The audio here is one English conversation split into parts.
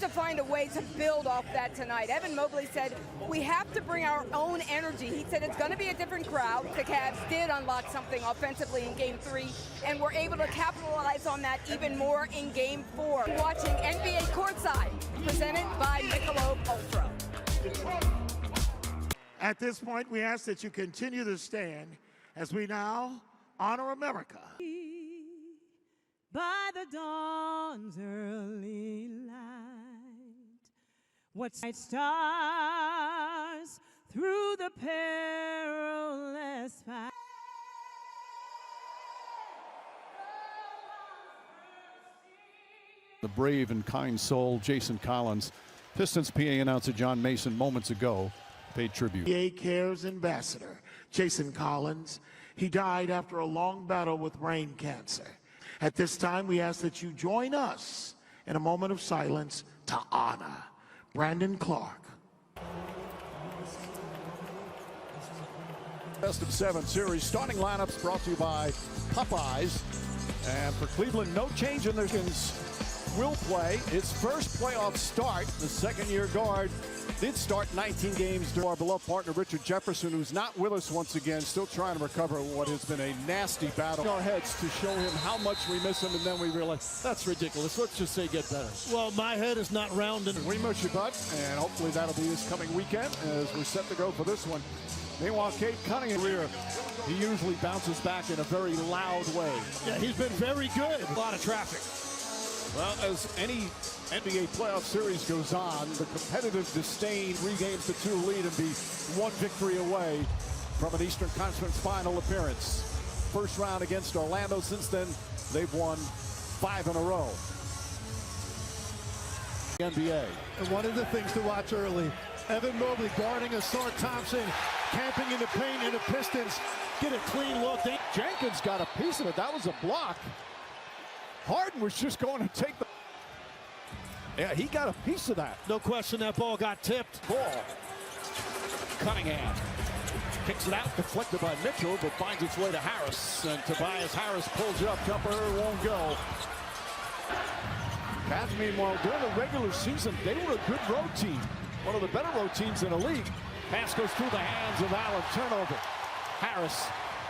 to find a way to build off that tonight. Evan Mobley said, we have to bring our own energy. He said it's going to be a different crowd. The Cavs did unlock something offensively in Game 3, and we're able to capitalize on that even more in Game 4. Watching NBA Courtside, presented by Michelob Ultra. At this point, we ask that you continue to stand as we now honor America. By the dawn's early light, what sight stars through the perilous fight. The brave and kind soul, Jason Collins. Pistons PA announcer John Mason moments ago paid tribute. PA Cares Ambassador, Jason Collins. He died after a long battle with brain cancer. At this time, we ask that you join us in a moment of silence to honor Brandon Clark. Best of 7 series starting lineups brought to you by Popeyes. And for Cleveland, no change in their skins. Will play his first playoff start. The second-year guard did start 19 games during our beloved partner Richard Jefferson, who's not with us once again, still trying to recover what has been a nasty battle. In our heads to show him how much we miss him, and then we realize that's ridiculous. Let's just say get better. Well, my head is not rounded. We miss you, bud, and hopefully that'll be this coming weekend as we're set to go for this one. Meanwhile, Cade Cunningham here, he usually bounces back in a very loud way. Yeah, he's been very good. A lot of traffic. Well, as any NBA playoff series goes on, the competitive disdain regains the 2 lead and be 1 victory away from an Eastern Conference final appearance. First round against Orlando. Since then, they've won 5 in a row. NBA. And one of the things to watch early, Evan Mobley guarding Asar Thompson, camping in the paint, and the Pistons get a clean look. Jenkins got a piece of it. That was a block. Harden was just going to take the... Yeah, he got a piece of that. No question that ball got tipped. Ball. Cunningham kicks it out, deflected by Mitchell, but finds its way to Harris. And Tobias Harris pulls it up. Jumper won't go. Cavs, meanwhile, during the regular season, they were a good road team. One of the better road teams in the league. Pass goes through the hands of Allen. Turnover. Harris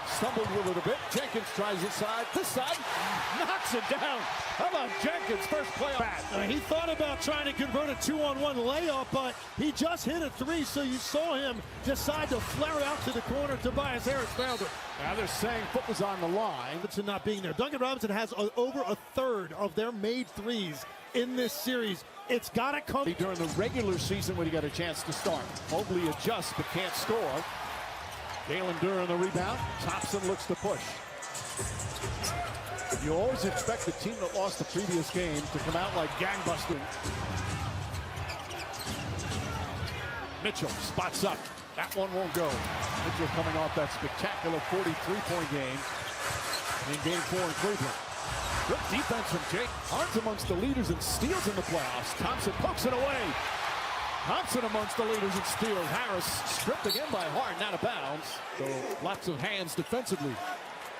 stumbled with it a bit. Jenkins tries this side, knocks it down. How about Jenkins' first playoff? He thought about trying to convert a 2-on-1 layup, but he just hit a 3, so you saw him decide to flare out to the corner. Tobias Harris found it. Now they're saying foot was on the line. Robinson not being there. Duncan Robinson has over a third of their made threes in this series. It's got to come. During the regular season when he got a chance to start. Mobley adjusts but can't score. Galen Duran the rebound. Thompson looks to push. You always expect the team that lost the previous game to come out like gangbusters. Mitchell spots up. That one won't go. Mitchell coming off that spectacular 43-point game in Game 4 in Cleveland. Good defense from Jake. Harden's amongst the leaders in steals in the playoffs. Thompson pokes it away. Thompson amongst the leaders in steals. Harris stripped again by Harden, out of bounds. So lots of hands defensively.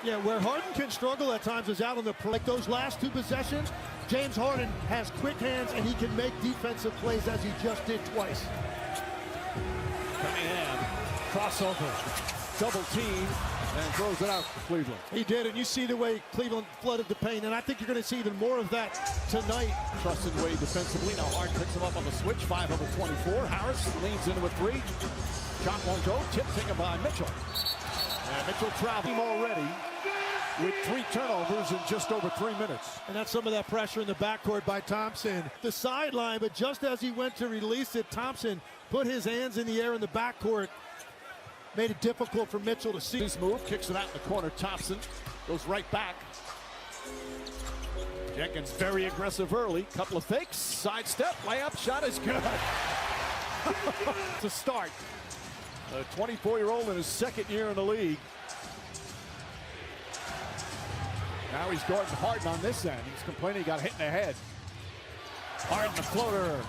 Yeah, where Harden can struggle at times is out on the like those last 2 possessions. James Harden has quick hands and he can make defensive plays as he just did twice. Cunningham, crossover, double team, and throws it out to Cleveland. He did, and you see the way Cleveland flooded the paint, and I think you're going to see even more of that tonight. Trusted Wade defensively. Now Harden picks him up on the switch. 5 of the 24. Harris leans into a 3. Shot won't go. Tip taken by Mitchell. And Mitchell traveling already with 3 turnovers in just over 3 minutes. And that's some of that pressure in the backcourt by Thompson. The sideline, but just as he went to release it, Thompson put his hands in the air in the backcourt. Made it difficult for Mitchell to see. His move, kicks it out in the corner. Thompson goes right back. Jenkins very aggressive early. Couple of fakes, sidestep, layup, shot is good. To start. A 24-year-old in his 2nd year in the league. Now he's guarding Harden on this end. He's complaining he got hit in the head. Harden the floater.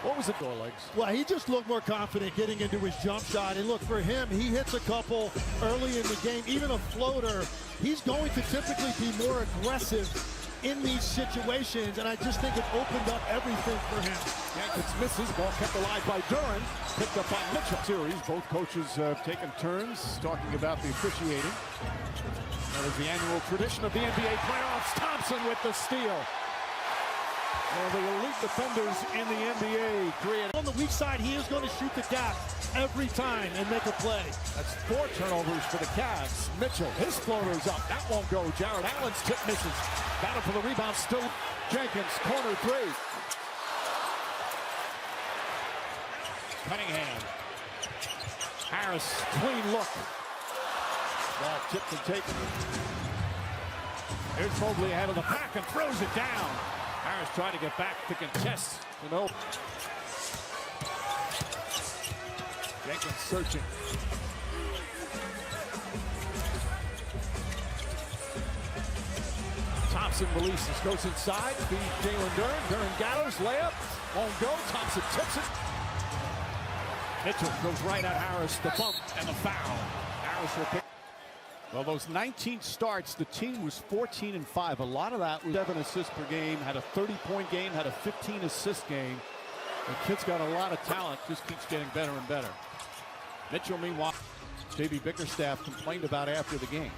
What was it, door legs? Well, he just looked more confident getting into his jump shot. And look, for him, he hits a couple early in the game, even a floater. He's going to typically be more aggressive in these situations, and I just think it opened up everything for him. Jenkins misses. Ball kept alive by Duran. Picked up by Mitchell. Series. Both coaches have taken turns talking about the officiating. That is the annual tradition of the NBA playoffs. Thompson with the steal. One of the elite defenders in the NBA. On the weak side, he is going to shoot the gap every time and make a play. That's 4 turnovers for the Cavs. Mitchell, his floater's up. That won't go. Jared Allen's tip misses. Battle for the rebound still. Jenkins, corner 3. Cunningham. Harris, clean look. Ball tipped and taken. Here's Mobley ahead of the pack and throws it down. Harris trying to get back to contest. Jenkins searching. Thompson releases, goes inside, feeds Jalen Duran. Duran gathers, layup, won't go. Thompson tips it. Mitchell goes right at Harris, the bump and the foul. Harris will pick. Well, those 19 starts, the team was 14-5. A lot of that was 7 assists per game, had a 30-point game, had a 15-assist game. The kid's got a lot of talent, just keeps getting better and better. Mitchell, meanwhile, J.B. Bickerstaff complained about after the game.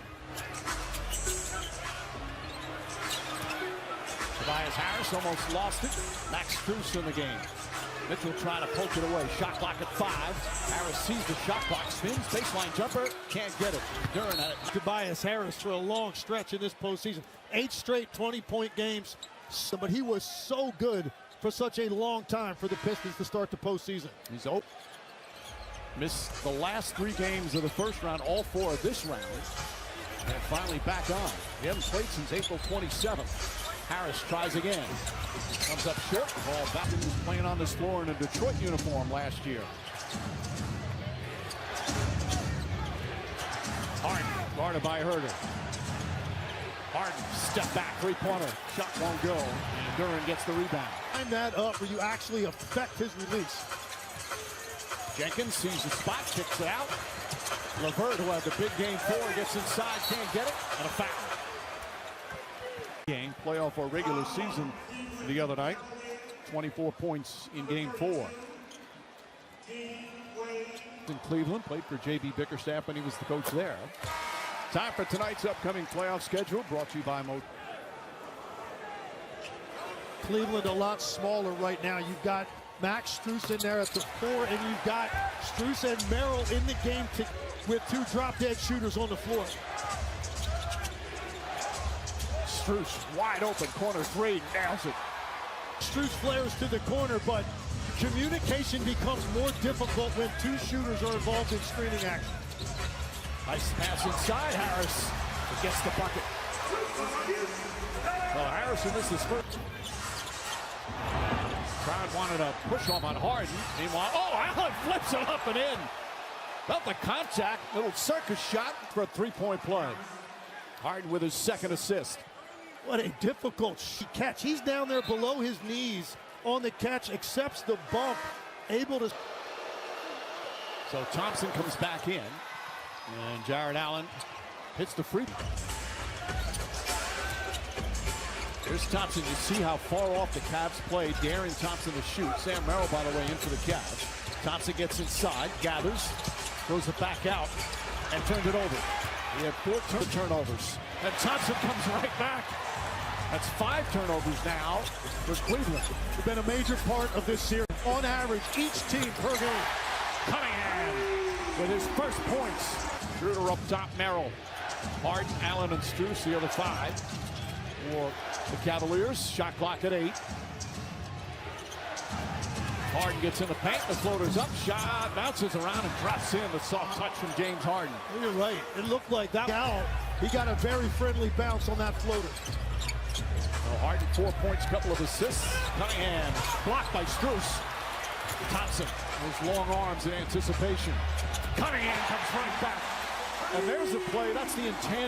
Tobias Harris almost lost it. Max Strus in the game. Mitchell trying to poke it away. Shot clock at 5. Harris sees the shot clock, spins, baseline jumper, can't get it. Duran at it. Tobias Harris for a long stretch in this postseason. 8 straight 20-point games. But he was so good for such a long time for the Pistons to start the postseason. He's open. Missed the last 3 games of the first round, all 4 of this round. And finally back on. He hasn't played since April 27th. Harris tries again. Comes up short. Ball back. He was playing on this floor in a Detroit uniform last year. Harden, guarded by Herter. Harden, step back, 3-pointer. Shot won't go. And Duran gets the rebound. Line that up where you actually affect his release. Jenkins sees the spot, kicks it out. LeVert, who had the big game 4, gets inside, can't get it, and a foul. Game, playoff or regular season the other night. 24 points in game 4. In Cleveland, played for J.B. Bickerstaff when he was the coach there. Time for tonight's upcoming playoff schedule, brought to you by Mo. Cleveland a lot smaller right now. You've got Max Strus in there at the 4, and you've got Strus and Merrill in the game with 2 drop-dead shooters on the floor. Strus wide open, corner 3, nails it. Strus flares to the corner, but communication becomes more difficult when 2 shooters are involved in screening action. Nice pass inside. Harris gets the bucket. Well, Harrison misses first. Crowd wanted a push off on Harden. Meanwhile, Allen flips it up and in. Felt the contact. Little circus shot for a 3-point play. Harden with his 2nd assist. What a difficult catch. He's down there below his knees on the catch, accepts the bump, able to. So Thompson comes back in, and Jared Allen hits the free. Here's Thompson. You see how far off the Cavs play. Darren Thompson to shoot. Sam Merrill, by the way, in for the Cavs. Thompson gets inside, gathers, throws it back out, and turns it over. He had 4 turnovers, and Thompson comes right back. That's 5 turnovers now for Cleveland. It's been a major part of this series. On average, each team per game. Cunningham with his first points. Schroeder up top, Merrill. Harden, Allen, and Strus, the other 5 for the Cavaliers. Shot clock at 8. Harden gets in the paint, the floater's up, shot bounces around and drops in. The soft touch from James Harden. You're right. It looked like that. Now he got a very friendly bounce on that floater. Well, Harden 4 points, couple of assists. Cunningham blocked by Strus. Thompson, those long arms in anticipation. Cunningham comes right back. And there's a play. That's the intent.